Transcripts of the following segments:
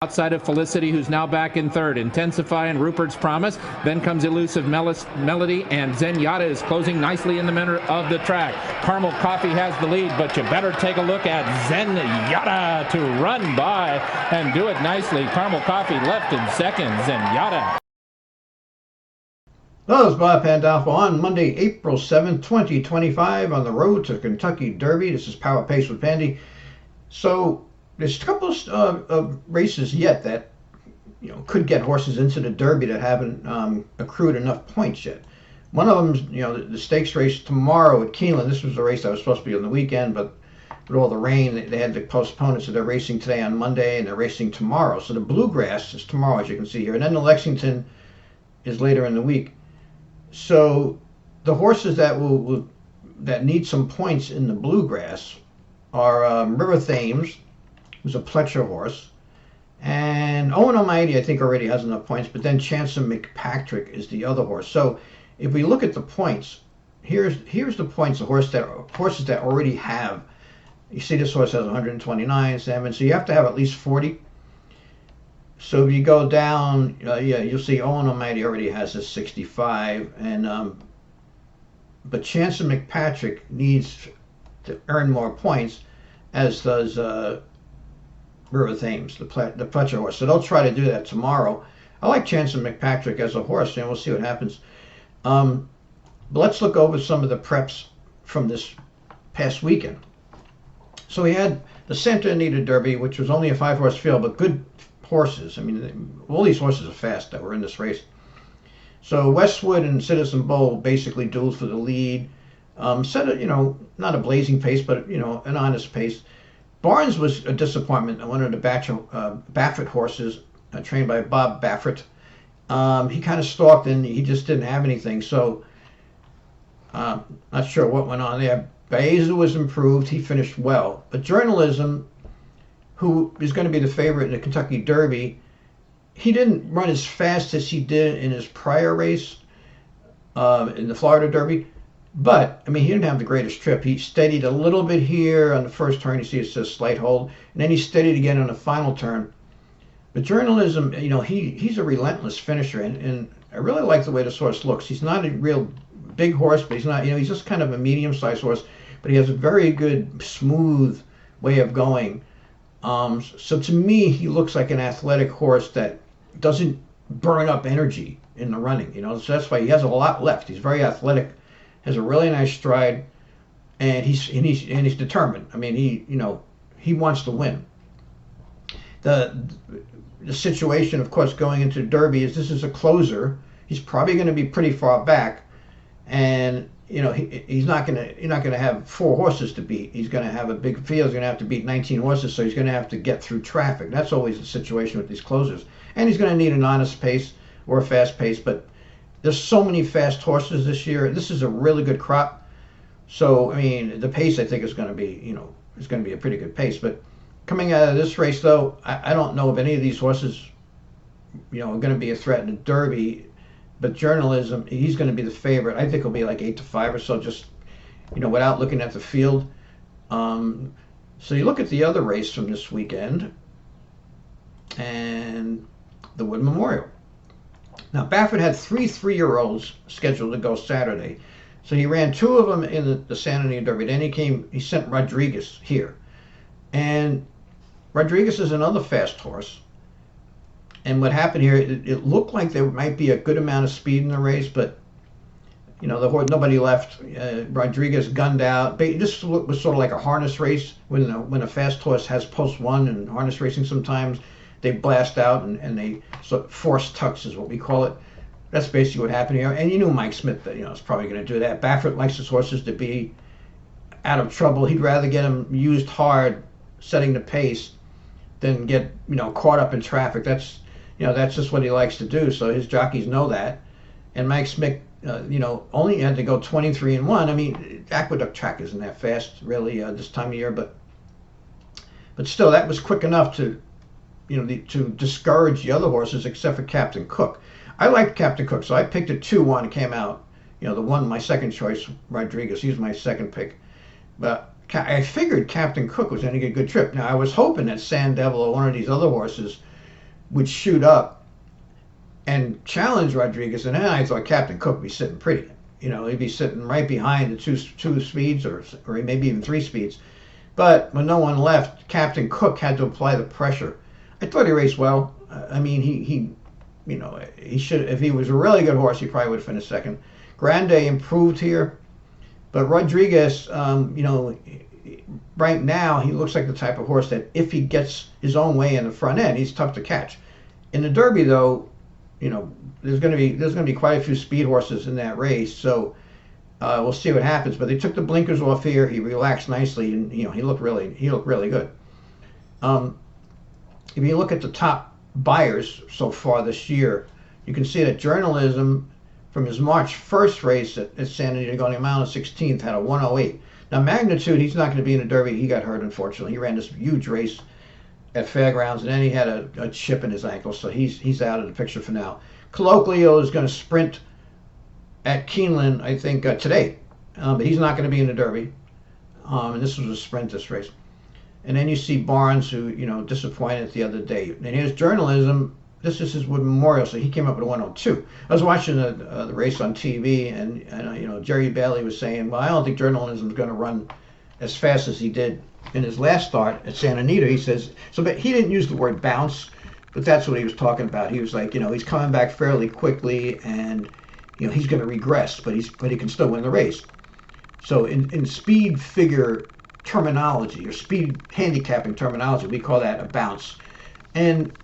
Outside of Felicity, who's now back in third. Intensify and Rupert's Promise. Then comes Elusive Melody, and Zenyatta is closing nicely in the middle of the track. Caramel Coffee has the lead, but you better take a look at Zenyatta to run by and do it nicely. Caramel Coffee left in second. Zenyatta. Hello, it's Bob Pandolfo on Monday, April 7th, 2025 on the road to Kentucky Derby. This is Power Pace with Pandy. So there's a couple of races yet that could get horses into the Derby that haven't accrued enough points yet. One of them is the stakes race tomorrow at Keeneland. This was a race that was supposed to be on the weekend, but with all the rain, they had to postpone it. So they're racing today on Monday, and they're racing tomorrow. So the Bluegrass is tomorrow, as you can see here, and then the Lexington is later in the week. So the horses that need some points in the Bluegrass are River Thames, who's a Pletcher horse, and Owen Almighty I think already has enough points, but then Chancer McPatrick is the other horse. So if we look at the points, here's the points of horses that already have. You see this horse has 129, so you have to have at least 40. So if you go down, you'll see Owen Almighty already has a 65, and but Chancer McPatrick needs to earn more points, as does River Thames, the Pletcher horse. So they'll try to do that tomorrow. I like Chancer McPatrick as a horse, and we'll see what happens. But let's look over some of the preps from this past weekend. So we had the Santa Anita Derby, which was only a 5-horse field, but good horses. I mean, all these horses are fast that were in this race. So Westwood and Citizen Bowl basically dueled for the lead. Set a, not a blazing pace, but an honest pace. Barnes was a disappointment. One of the Baffert horses, trained by Bob Baffert. He kind of stalked and he just didn't have anything. So not sure what went on there. Baeza was improved. He finished well. But Journalism, who is going to be the favorite in the Kentucky Derby, he didn't run as fast as he did in his prior race in the Florida Derby. But, I mean, he didn't have the greatest trip. He steadied a little bit here on the first turn. You see it says slight hold. And then he steadied again on the final turn. But Journalism, he's a relentless finisher. And I really like the way this horse looks. He's not a real big horse, but he's not, he's just kind of a medium-sized horse. But he has a very good, smooth way of going. So to me, he looks like an athletic horse that doesn't burn up energy in the running. So that's why he has a lot left. He's very athletic, has a really nice stride, and he's determined. I mean, he wants to win. The situation, of course, going into the Derby is this is a closer. He's probably going to be pretty far back, and you're not going to have 4 horses to beat. He's going to have a big field. He's going to have to beat 19 horses, so he's going to have to get through traffic. That's always the situation with these closers. And he's going to need an honest pace or a fast pace, but there's so many fast horses this year. This is a really good crop. So, I mean, the pace I think is going to be, is going to be a pretty good pace. But coming out of this race, though, I don't know if any of these horses, are going to be a threat in the Derby. But Journalism, he's going to be the favorite. I think he'll be like 8-5 or so, just, without looking at the field. So you look at the other race from this weekend, and the Wood Memorial. Now, Baffert had 3 3-year-olds scheduled to go Saturday. So he ran 2 of them in the Santa Anita Derby. Then he sent Rodriguez here. And Rodriguez is another fast horse. And what happened here, it looked like there might be a good amount of speed in the race, but, the horse, nobody left. Rodriguez gunned out. This was sort of like a harness race. When a fast horse has post 1 in harness racing sometimes, they blast out and they force tucks is what we call it. That's basically what happened here. And Mike Smith, is probably going to do that. Baffert likes his horses to be out of trouble. He'd rather get them used hard, setting the pace, than get caught up in traffic. That's just what he likes to do. So his jockeys know that. And Mike Smith, only had to go 23-1. I mean, Aqueduct track isn't that fast really this time of year, but still that was quick enough to to discourage the other horses except for Captain Cook. I liked Captain Cook, so I picked a 2-1 and came out. The one, my second choice, Rodriguez. He was my second pick. But I figured Captain Cook was going to get a good trip. Now, I was hoping that Sand Devil or one of these other horses would shoot up and challenge Rodriguez, and then I thought Captain Cook would be sitting pretty. He'd be sitting right behind the two speeds, or maybe even three speeds. But when no one left, Captain Cook had to apply the pressure. I thought he raced well. I mean, he should. If he was a really good horse, he probably would have finished second. Grande improved here, but Rodriguez, right now he looks like the type of horse that if he gets his own way in the front end, he's tough to catch. In the Derby, though, there's going to be quite a few speed horses in that race, so we'll see what happens. But they took the blinkers off here. He relaxed nicely, and he looked really good. If you look at the top buyers so far this year, you can see that Journalism, from his March 1st race at Santa Anita, going a mile and 16th, had a 108. Now, Magnitude, he's not going to be in the Derby. He got hurt, unfortunately. He ran this huge race at Fairgrounds, and then he had a chip in his ankle, so he's out of the picture for now. Colloquio is going to sprint at Keeneland, I think, today, but he's not going to be in the Derby. And this was a sprint, this race. And then you see Barnes, who disappointed the other day. And here's Journalism. This is his Wood Memorial, so he came up with a 102. I was watching the race on TV, and Jerry Bailey was saying, well, I don't think Journalism is going to run as fast as he did in his last start at Santa Anita. He says so, but he didn't use the word bounce, but that's what he was talking about. He was like, he's coming back fairly quickly, and he's going to regress, but he can still win the race. So in speed figure terminology, or speed handicapping terminology, we call that a bounce. And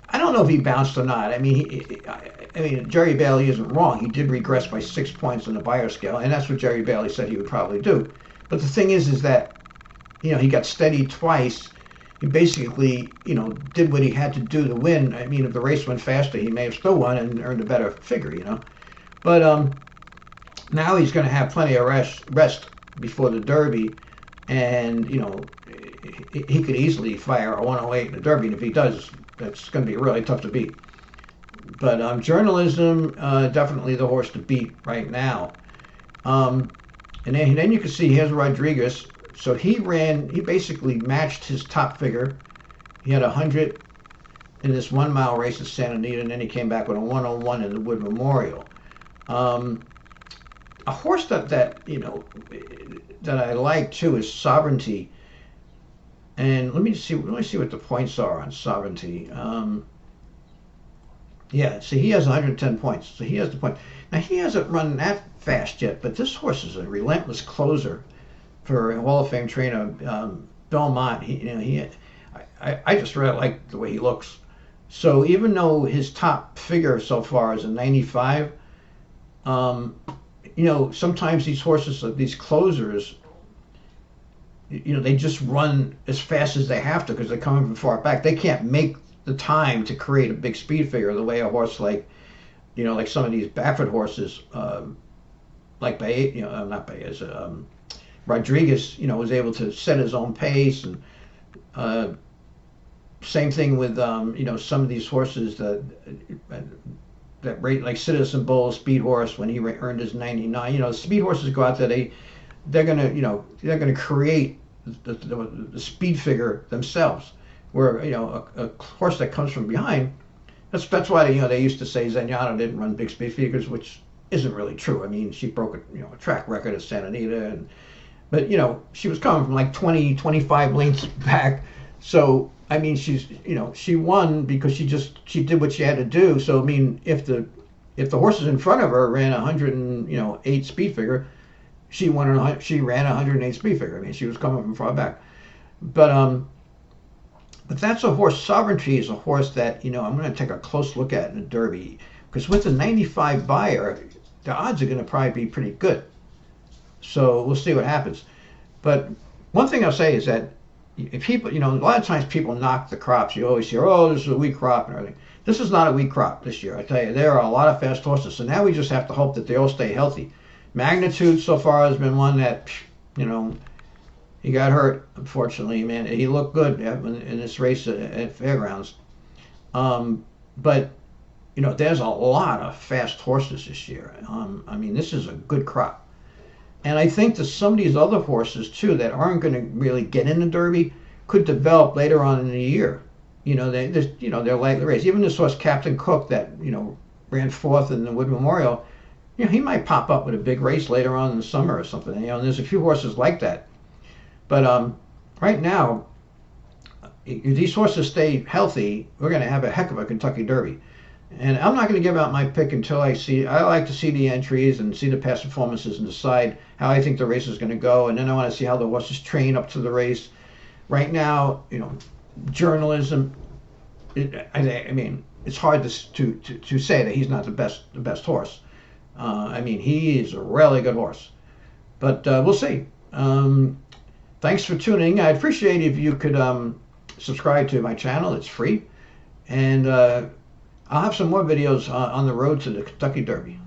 I don't know if he bounced or not. I mean, Jerry Bailey isn't wrong. He did regress by 6 points on the Bayer scale, and that's what Jerry Bailey said he would probably do. But the thing is that he got steady twice. He basically did what he had to do to win. I mean, if the race went faster, he may have still won and earned a better figure. But now he's going to have plenty of rest before the Derby, and he could easily fire a 108 in the Derby, and if he does, that's going to be really tough to beat. But Journalism, definitely the horse to beat right now. And then you can see here's Rodriguez. So he basically matched his top figure. He had 100 in this 1 mile race at Santa Anita, and then he came back with a 101 in the Wood Memorial. A horse that I like too is Sovereignty. And let me see what the points are on Sovereignty. Yeah, see, he has 110 points, so he has the point. Now, he hasn't run that fast yet, but this horse is a relentless closer for a Hall of Fame trainer, Belmont. I just really like the way he looks. So even though his top figure so far is a 95, sometimes these horses, these closers, they just run as fast as they have to because they're coming from far back. They can't make the time to create a big speed figure the way a horse like some of these Baffert horses, like Baez, not Baez, Rodriguez, was able to set his own pace. And same thing with, some of these horses that rate, like Citizen Bull, speed horse, when he earned his 99. Speed horses go out there, they're gonna create the speed figure themselves. Where a horse that comes from behind, that's why they used to say Zenyatta didn't run big speed figures, which isn't really true. I mean, she broke a track record at Santa Anita, but she was coming from like 20, 25 lengths back. So I mean, she won because she did what she had to do. So I mean, if the horses in front of her ran 108 speed figure, she ran 108 speed figure. I mean, she was coming from far back. But that's a horse. Sovereignty is a horse that I'm going to take a close look at in the Derby, because with the 95 buyer, the odds are going to probably be pretty good. So we'll see what happens. But one thing I'll say is that if people, a lot of times people knock the crops. You always hear, oh, this is a weak crop and everything. This is not a weak crop this year. I tell you, there are a lot of fast horses. So now we just have to hope that they all stay healthy. Magnitude so far has been one that, he got hurt, unfortunately. Man, he looked good in this race at Fairgrounds. But, there's a lot of fast horses this year. I mean, this is a good crop. And I think that some of these other horses, too, that aren't going to really get in the Derby could develop later on in the year. they're lightly raced. Even this horse, Captain Cook, that ran fourth in the Wood Memorial, he might pop up with a big race later on in the summer or something. And there's a few horses like that. But right now, if these horses stay healthy, we're going to have a heck of a Kentucky Derby. And I'm not going to give out my pick until I like to see the entries and see the past performances and decide how I think the race is going to go. And then I want to see how the horses train up to the race. Right now, journalism, I mean, it's hard to say that he's not the best horse. He is a really good horse. But we'll see. Thanks for tuning. I'd appreciate if you could subscribe to my channel. It's free. And I'll have some more videos on the road to the Kentucky Derby.